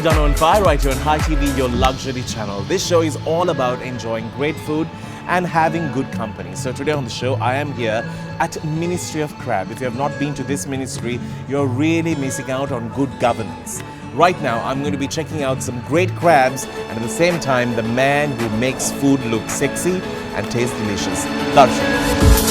Danu on Fire right here on Hi TV, your luxury channel. This show is all about enjoying great food and having good company. So today on the show, I am here at Ministry of Crab. If you have not been to this ministry, you're really missing out on good governance. Right now, I'm going to be checking out some great crabs and at the same time, the man who makes food look sexy and taste delicious, Dharshan.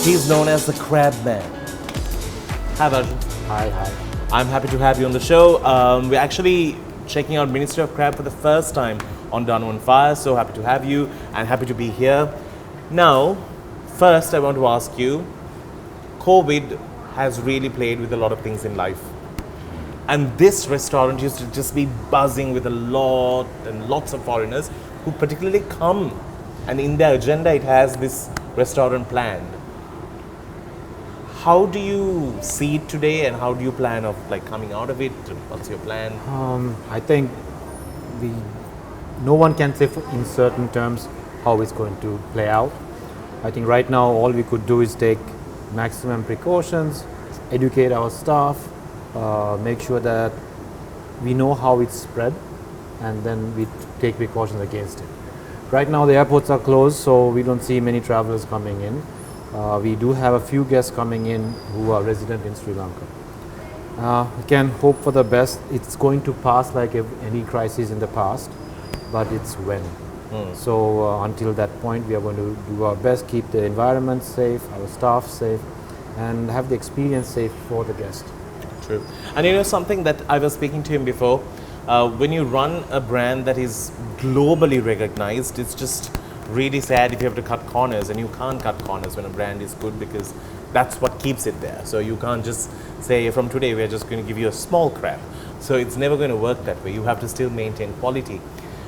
He's known as the Crab Man. Hi, Dharshan. Hi. I'm happy to have you on the show. We're actually checking out Ministry of Crab for the first time on Danu on Fire. So happy to have you and happy to be here. Now, first I want to ask you, COVID has really played with a lot of things in life. And this restaurant used to just be buzzing with a lot and lots of foreigners who particularly come. And in their agenda, it has this restaurant planned. How do you see it today and how do you plan of coming out of it? What's your plan? I think no one can say in certain terms how it's going to play out. I think right now all we could do is take maximum precautions, educate our staff, make sure that we know how it's spread, and then we take precautions against it. Right now the airports are closed, so we don't see many travelers coming in. We do have a few guests coming in who are resident in Sri Lanka. We can hope for the best. It's going to pass like any crisis in the past, but it's when. So until that point, we are going to do our best, keep the environment safe, our staff safe, and have the experience safe for the guest. True. And you know something that I was speaking to him before, when you run a brand that is globally recognized, it's just really sad if you have to cut corners, and you can't cut corners when a brand is good because that's what keeps it there. So you can't just say from today we're just going to give you a small crab. So it's never going to work that way. You have to still maintain quality.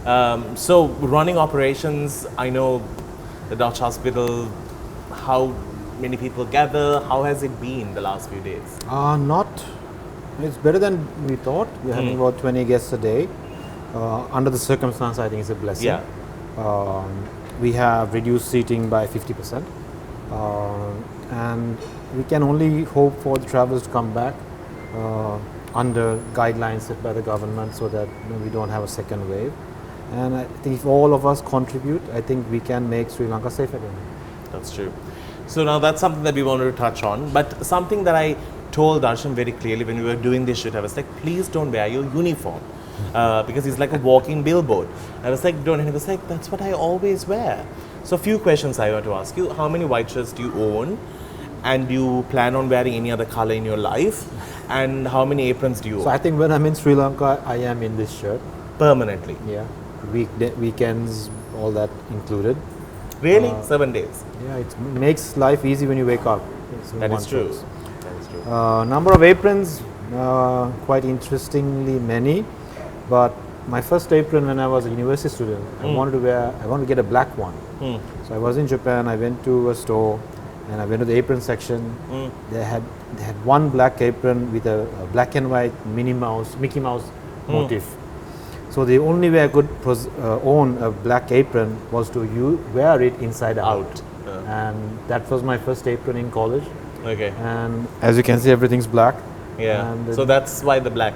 So running operations, I know the Dutch hospital, how many people gather, how has it been the last few days? It's better than we thought. We're having about 20 guests a day. Under the circumstance, I think it's a blessing. Yeah. We have reduced seating by 50%, and we can only hope for the travelers to come back under guidelines set by the government so that we don't have a second wave. And I think if all of us contribute, I think we can make Sri Lanka safe again. That's true. So now that's something that we wanted to touch on, but something that I told Dharshan very clearly when we were doing this shoot, I was like, please don't wear your uniform. Because he's like a walking billboard. I was like, don't, and he was like, that's what I always wear. So a few questions I want to ask you. How many white shirts do you own? And do you plan on wearing any other color in your life? And how many aprons do you own? So I think when I'm in Sri Lanka, I am in this shirt. Permanently? Yeah. Weekends, all that included. Really? 7 days? Yeah, it makes life easy when you wake up. That is true. That is true. Number of aprons, quite interestingly many. But my first apron when I was a university student, I wanted to get a black one. So I was in Japan, I went to a store and I went to the apron section. They had one black apron with a black and white Mickey Mouse motif. So the only way I could own a black apron was to wear it inside out. And that was my first apron in college. Okay. And as you can see, everything's black. Yeah. And so that's why the black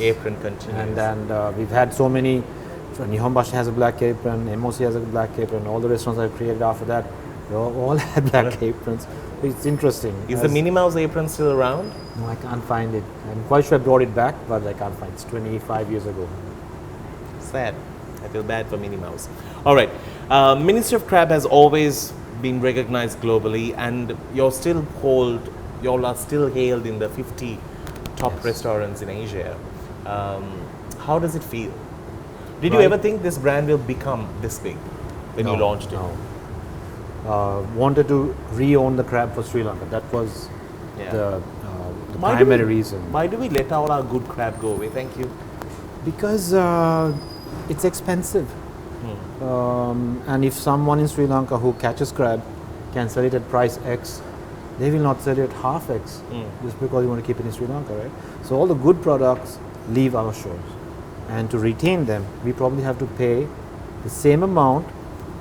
apron continues. And we've had so many. So Nihonbashi has a black apron, MOC has a black apron, all the restaurants I've created after that, they all had black aprons. It's interesting. Is the Minnie Mouse apron still around? No, I can't find it. I'm quite sure I brought it back, but I can't find it. It's 25 years ago. Sad. I feel bad for Minnie Mouse. All right. Ministry of Crab has always been recognized globally, and you're still hailed in the 50 top restaurants in Asia. How does it feel? Did you ever think this brand will become this big when you launched it? No. Wanted to re-own the crab for Sri Lanka. That was the the Why do primary we- reason. Why do we let all our good crab go away? Thank you. Because it's expensive. And if someone in Sri Lanka who catches crab can sell it at price X, they will not sell it at half X just because you want to keep it in Sri Lanka, right? So all the good products leave our shores. And to retain them, we probably have to pay the same amount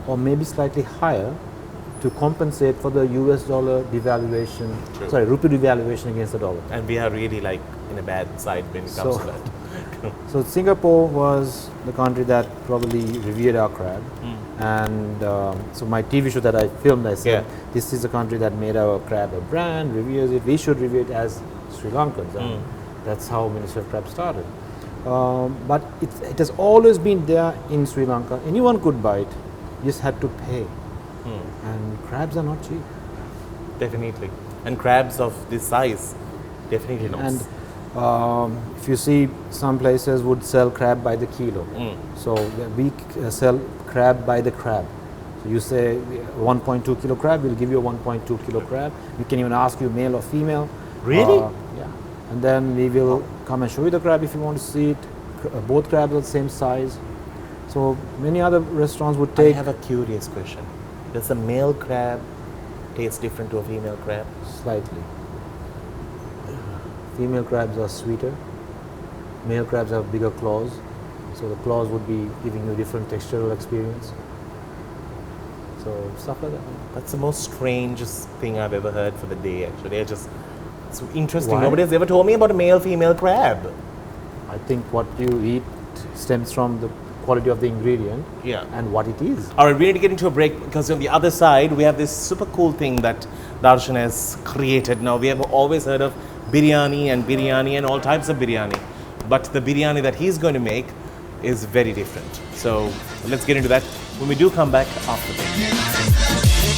or maybe slightly higher to compensate for the US dollar devaluation, True. sorry, rupee devaluation against the dollar. And we are really like in a bad side when it comes So- to that. So Singapore was the country that probably revered our crab, and so my TV show that I filmed, I said, Yeah. this is a country that made our crab a brand, reveres it. We should revere it as Sri Lankans. And that's how Ministry of Crab started. But it has always been there in Sri Lanka. Anyone could buy it, you just had to pay. And crabs are not cheap. Definitely. And crabs of this size, definitely not. And if you see, some places would sell crab by the kilo. So we sell crab by the crab. So you say 1.2 kilo crab, we'll give you a 1.2 kilo crab. We can even ask you male or female. Really? Yeah. And then we will come and show you the crab if you want to see it. Both crabs are the same size. So many other restaurants would I take have a curious question. Does a male crab taste different to a female crab? slightly. Female crabs are sweeter. Male crabs have bigger claws. So the claws would be giving you a different textural experience. So stuff like that. That's the most strangest thing I've ever heard for the day, actually. It's interesting. Why? Nobody has ever told me about a male female crab. I think what you eat stems from the quality of the ingredient Yeah. and what it is. All right, we need to get into a break because on the other side, we have this super cool thing that Dharshan has created. Now, we have always heard of biryani and all types of biryani. But the biryani that he's going to make is very different. So let's get into that when we do come back after this.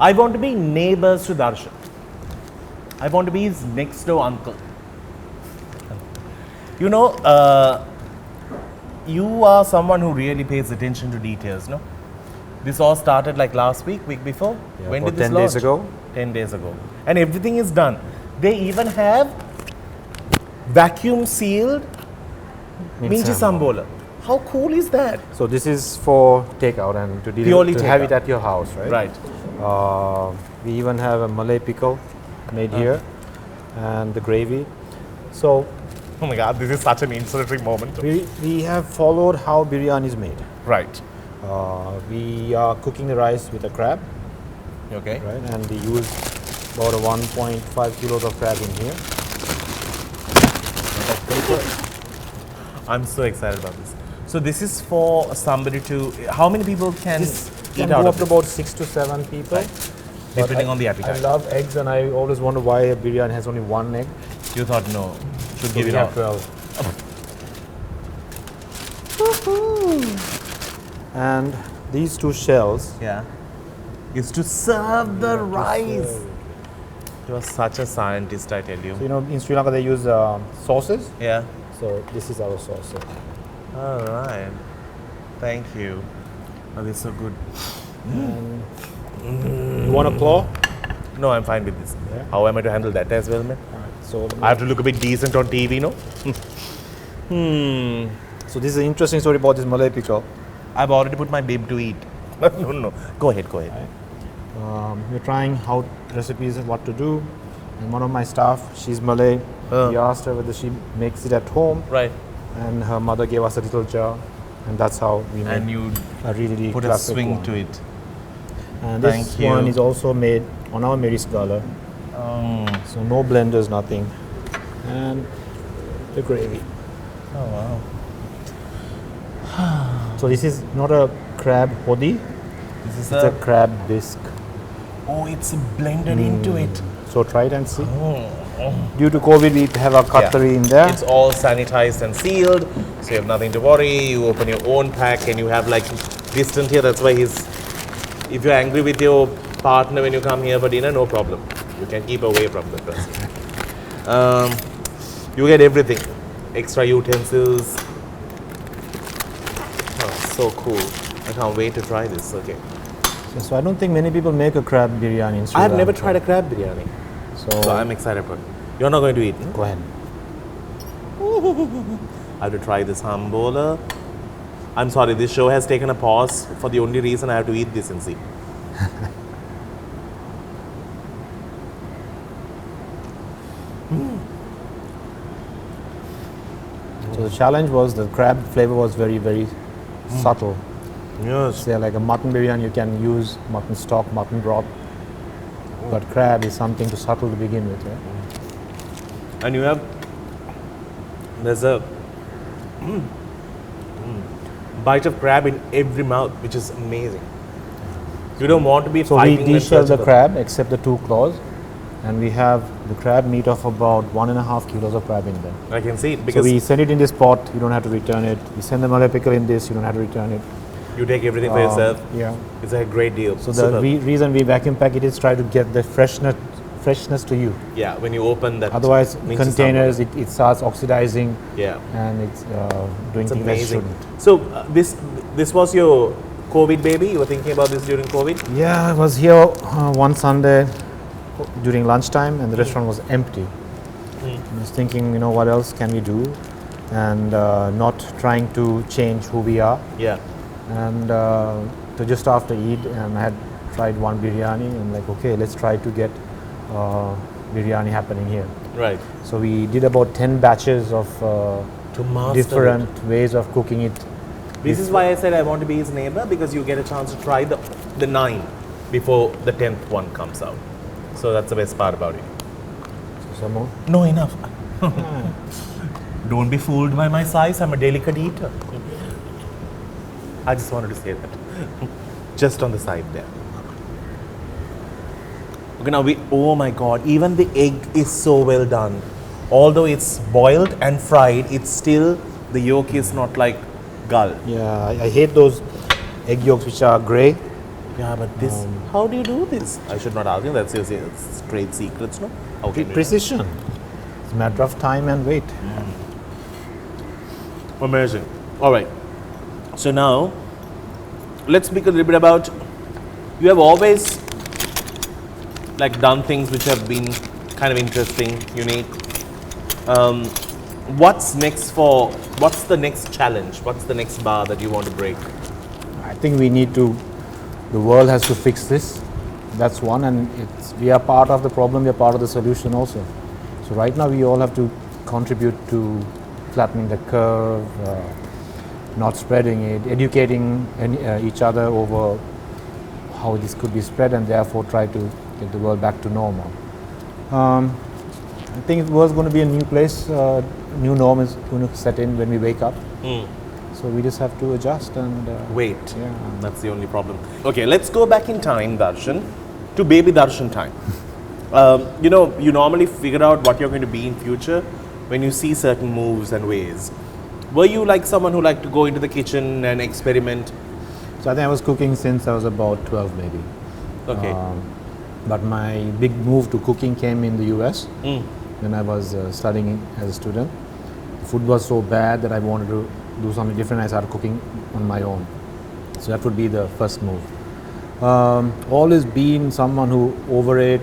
I want to be neighbors to Dharshan. I want to be his next door uncle. You know, you are someone who really pays attention to details, no? This all started like last week before? Yeah, When about did this 10 launch? days ago. 10 days ago. And everything is done. They even have vacuum sealed Minchi Sambola. How cool is that? So this is for takeout and to, Purely to have takeout. it at your house, right? Right. We even have a Malay pickle made here and the gravy. So Oh my God, this is such an insulting moment. we have followed how biryani is made. Right. We are cooking the rice with a crab, Okay. right? And we use about a 1.5 kilos of crab in here. I'm so excited about this. So this is for somebody to, how many people can This eat can out go of up to this? about 6 to 7 people. Right. But Depending I- on the appetite. I love eggs and I always wonder why a biryani has only one egg. You thought no, should So give we it have all. 12. And these two shells Yeah. Is to serve the rice. You are such a scientist, I tell you. So, you know, in Sri Lanka they use sauces. Yeah. So this is our sauce. So. All right. Thank you. Oh, this is so good. And you want a claw? No, I'm fine with this. Yeah. How am I to handle that as well, man? All right. So I have to look a bit decent on TV, no? So this is an interesting story about this Malay pickle. I've already put my bib to eat. No. Go ahead. We're trying how recipes and what to do. And one of my staff, she's Malay. We asked her whether she makes it at home, Right. and her mother gave us a little jar, and that's how we And made you a really put a classic swing one. to it. And Thank this you. one is also made on our Mary Scholar. So no blenders, nothing. And the gravy. Oh, wow. So this is not a crab hodi, This is it's a crab bisque. Oh, it's blended into it. So try it and see. Due to COVID, we have our cutlery in there. It's all sanitized and sealed, so you have nothing to worry. You open your own pack and you have like distant here. That's why if you're angry with your partner when you come here for dinner, no problem. You can keep away from the person. You get everything. Extra utensils. Oh, so cool. I can't wait to try this. Okay. So I don't think many people make a crab biryani in Sri I have never Lanka. tried a crab biryani. So I'm excited for it. You're not going to eat, no? Go ahead. I have to try this hambola. I'm sorry, this show has taken a pause for the only reason I have to eat this and see. So the challenge was the crab flavor was very, very subtle. Yes. Say like a mutton biryani, you can use mutton stock, mutton broth. But crab is something too subtle to begin with. Right? And there's a bite of crab in every mouth, which is amazing. You don't want to be So we fighting with deshell such the a- crab except the two claws, and we have the crab meat of about 1.5 kilos of crab in there. I can see it So because we send it in this pot, you don't have to return it. We send the Malay pickle in this, you don't have to return it. you take everything for yourself. Yeah. It's a great deal. So Superb. the reason we vacuum pack it is try to get the freshness to you. Yeah, when you open that. Otherwise, mince containers it starts oxidizing sambal. Yeah, and it's doing it's things that it amazing. shouldn't. So this was your COVID baby. You were thinking about this during COVID. Yeah, I was here one Sunday during lunchtime and the restaurant was empty. I was thinking, what else can we do? And not trying to change who we are. Yeah. And so just after Eid, and I had tried one biryani and like, okay, let's try to get biryani happening here. Right. So we did about 10 batches of To master different ways of cooking it. This is why I said I want to be his neighbor, because you get a chance to try the 9 before the 10th one comes out. So that's the best part about it. So some more. No, enough. Don't be fooled by my size. I'm a delicate eater. I just wanted to say that. Just on the side there. Okay, now oh my God, even the egg is so well done. Although it's boiled and fried, it's still, the yolk is not like gull. Yeah, I hate those egg yolks which are grey. Yeah, but this, how do you do this? I should not ask you, that's your trade secrets, no? How can you do? Precision. It's a matter of time and weight. Amazing. All right. So now, let's speak a little bit about, you have always like done things which have been kind of interesting, unique. What's the next challenge? What's the next bar that you want to break? I think the world has to fix this. That's one, and we are part of the problem, we are part of the solution also. So right now we all have to contribute to flattening the curve, not spreading it, educating each other over how this could be spread, and therefore try to get the world back to normal. I think the world's going to be a new place, new norm is going to set in when we wake up. So we just have to adjust and Wait. Yeah. That's the only problem. Okay, let's go back in time, Dharshan, to baby Dharshan time. You normally figure out what you're going to be in future when you see certain moves and ways. Were you like someone who liked to go into the kitchen and experiment? So I think I was cooking since I was about 12 maybe. Okay. But my big move to cooking came in the US when I was studying as a student. The food was so bad that I wanted to do something different. I started cooking on my own. So that would be the first move. Always been someone who overate,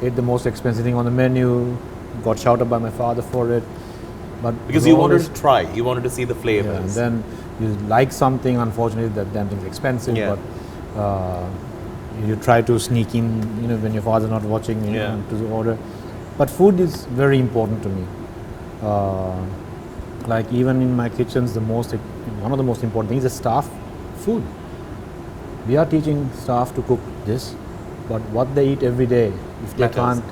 ate the most expensive thing on the menu, got shouted by my father for it. But Because you wanted to try, you wanted to see the yeah, flavors. and then you like something, unfortunately that damn thing's expensive, Yeah. but you try to sneak in, when your father's not watching, Yeah. to order. But food is very important to me. Like even in my kitchens, one of the most important things is staff food. We are teaching staff to cook this, but what they eat every day, if they Matters. can't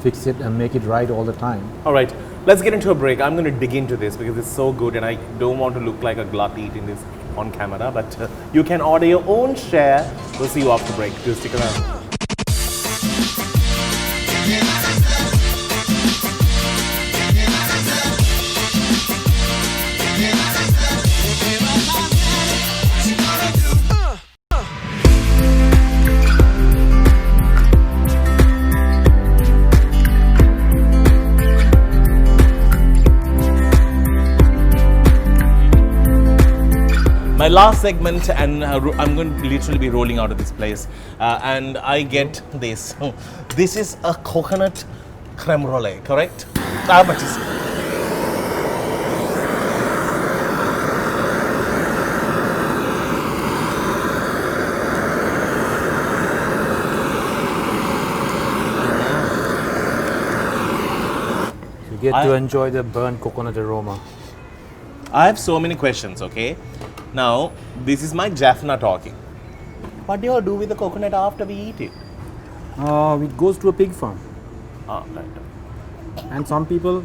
fix it and make it right all the time. All right, let's get into a break. I'm going to dig into this because it's so good and I don't want to look like a glut eating this on camera, but you can order your own share. We'll see you after break. Do stick around. My last segment, and I'm going to literally be rolling out of this place, and I get this. This is a coconut creme brulee, correct? How much is it? You get to enjoy the burnt coconut aroma. I have so many questions, okay? Now, this is my Jaffna talking. What do you all do with the coconut after we eat it? It goes to a pig farm. Ah, right. And some people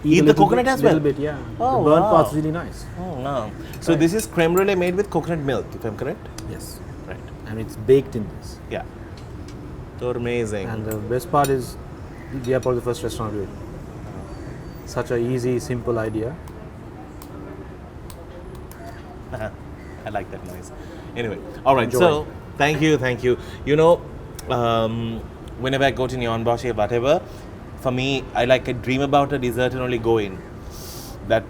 Eat a the little coconut bit, as well? Little bit, yeah. Oh, the burnt wow. part's really nice. Oh, no. So Right. this is creme brulee made with coconut milk, if I'm correct? Yes. Right. And it's baked in this. Yeah. So amazing. And the best part is, we are probably the first restaurant to do it. Such a easy, simple idea. I like that noise. Anyway, all right. Enjoy. So thank you. Whenever I go to Neon Bosch or whatever, for me, I dream about a dessert and only go in. That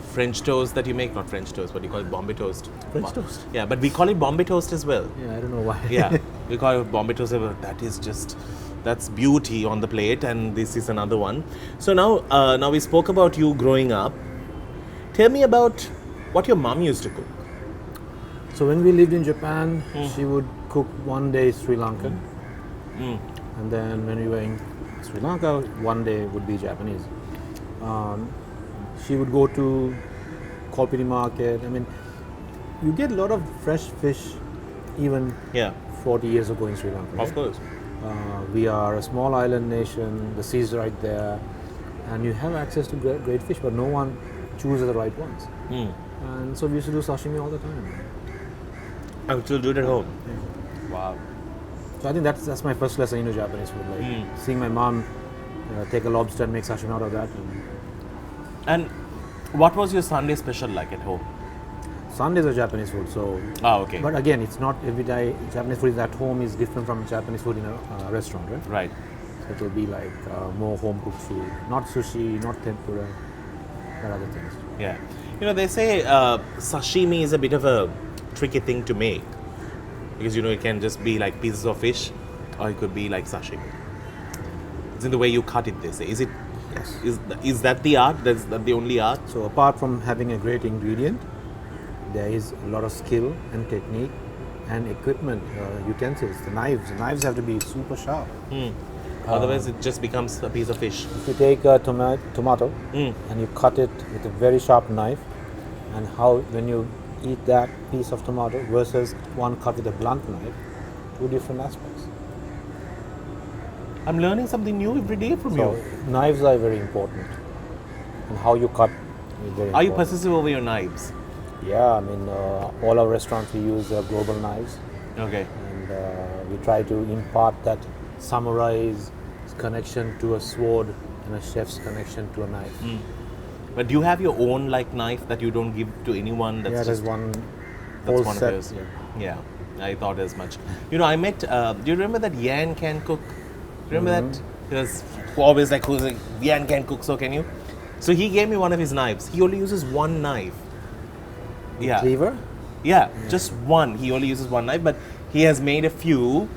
French toast that you make, not French toast, what do you call it? Bombay toast. French toast? Yeah, but we call it Bombay toast as well. Yeah, I don't know why. Yeah, we call it Bombay toast. That is that's beauty on the plate, and this is another one. So now we spoke about you growing up. Tell me about what your mom used to cook. So when we lived in Japan, she would cook one day Sri Lankan. And then when we were in Sri Lanka, one day would be Japanese. She would go to Kolpiri market. I mean, you get a lot of fresh fish even Yeah, 40 years ago in Sri Lanka. of right? course. We are a small island nation, the sea's right there, and you have access to great fish, but no one chooses the right ones. And so we used to do sashimi all the time. I would still do it at home. Wow. So I think that's my first lesson in Japanese food, like seeing my mom take a lobster and make sashimi out of that. And what was your Sunday special like at home? Sundays are Japanese food, so. Okay. But again, it's not every day. Japanese food at home is different from Japanese food in a restaurant, right? Right. So it will be like more home cooked food, not sushi, not tempura, but other things. Yeah. They say sashimi is a bit of a tricky thing to make because it can just be like pieces of fish, or it could be like sashimi. It's in the way you cut it. They say. Is it? Yes. Is that the art? That's that the only art? So apart from having a great ingredient, there is a lot of skill and technique and equipment, utensils, the knives. The knives have to be super sharp. Otherwise, it just becomes a piece of fish. If you take a tomato and you cut it with a very sharp knife, and when you eat that piece of tomato versus one cut with a blunt knife, two different aspects. I'm learning something new every day from So you. knives are very important, and how you cut is very Are you important. possessive over your knives? Yeah, I mean, all our restaurants we use global knives, Okay. and we try to impart that samurai's connection to a sword and a chef's connection to a knife. But do you have your own knife that you don't give to anyone? That's Yeah, just there's one that's whole one set. of yours. Yeah, I thought as much. I met. Do you remember that Yan can cook? Remember that? He was always who's like, Yan can cook, so can you? So he gave me one of his knives. He only uses one knife. Yeah. Cleaver? Yeah, just one. He only uses one knife, but he has made a few,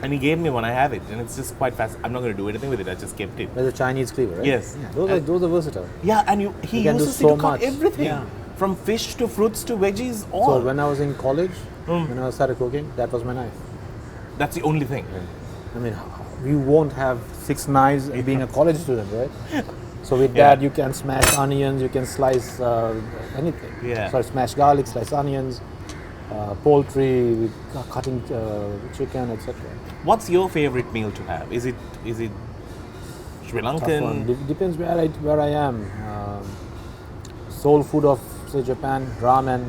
and he gave me one. I have it, and it's just quite fast. I'm not going to do anything with it. I just kept it. There's a Chinese cleaver, right? Yes. Yeah, those are versatile. Yeah, and he can do uses so it to cut much. everything, Yeah. from fish to fruits to veggies. All. So when I was in college, when I started cooking, that was my knife. That's the only thing. I mean, you won't have 6 knives being a college student, right? So with Yeah. that, you can smash onions, you can slice anything. Yeah. So smash garlic, slice onions, poultry, with cutting chicken, etc. What's your favorite meal to have? Is it Sri Tough one. Lankan? Depends where I am. Soul food of say Japan, ramen.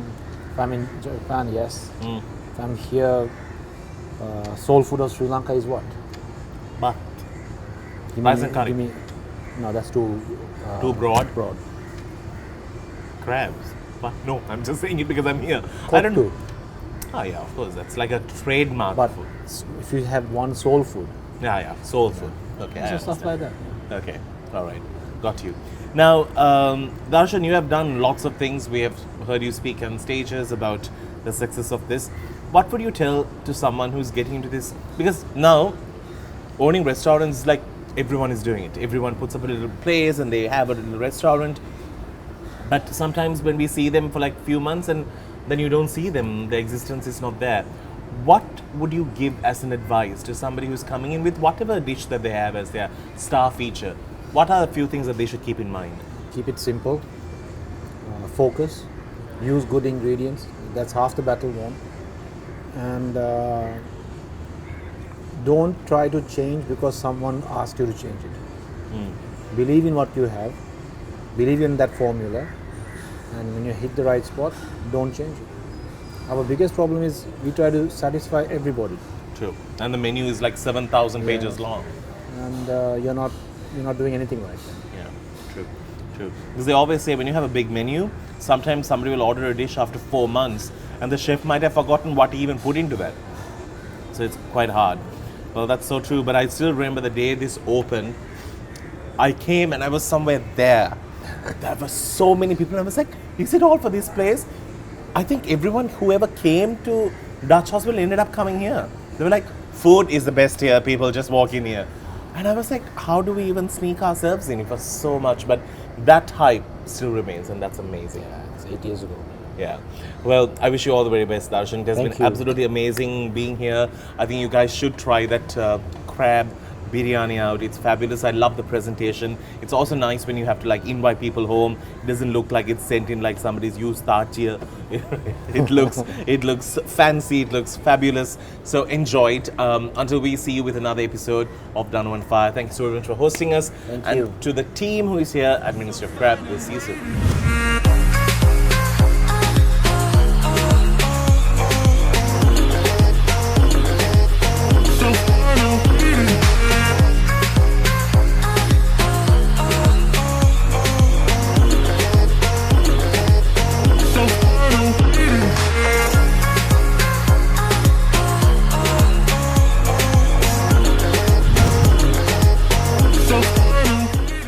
If I'm in Japan, yes. If I'm here, soul food of Sri Lanka is what? But Give Rice and curry. No, that's too Too broad? Broad. Crabs. But no, I'm just saying it because I'm here. Cook too. Oh yeah, of course. That's like a trademark But food. if you have one soul food, Yeah, soul food. Okay, I so stuff understand. like that. Okay, all right, got you. Now, Dharshan, you have done lots of things. We have heard you speak on stages about the success of this. What would you tell to someone who's getting into this? Because now, owning restaurants, like everyone is doing it. Everyone puts up a little place and they have a little restaurant. But sometimes when we see them for like few months and then you don't see them, their existence is not there. What would you give as an advice to somebody who's coming in with whatever dish that they have as their star feature? What are the few things that they should keep in mind? Keep it simple. Focus. Use good ingredients. That's half the battle won. And don't try to change because someone asked you to change it. Believe in what you have. Believe in that formula. And when you hit the right spot, don't change it. Our biggest problem is we try to satisfy everybody. True. And the menu is like 7,000 pages Yeah. long. And you're not doing anything right. Yeah, true. Because they always say when you have a big menu, sometimes somebody will order a dish after 4 months and the chef might have forgotten what he even put into that. So it's quite hard. Well, that's so true. But I still remember the day this opened, I came and I was somewhere there. There were so many people. I was like, is it all for this place? I think everyone, whoever came to Dutch Hospital ended up coming here. They were like, food is the best here. People just walk in here. And I was like, how do we even sneak ourselves in? It was so much. But that hype still remains and that's amazing. Yeah, it's 8 years ago. Yeah. Well, I wish you all the very best, Dharshan. It has Thank been you. absolutely amazing being here. I think you guys should try that crab biryani out. It's fabulous. I love the presentation. It's also nice when you have to like invite people home. It doesn't look like it's sent in like somebody's used tartier. it looks fancy. It looks fabulous. So enjoy it. Until we see you with another episode of Danu on Fire. Thank you so much for hosting us. Thank and you. to the team who is here at Ministry of Crab, we'll see you soon.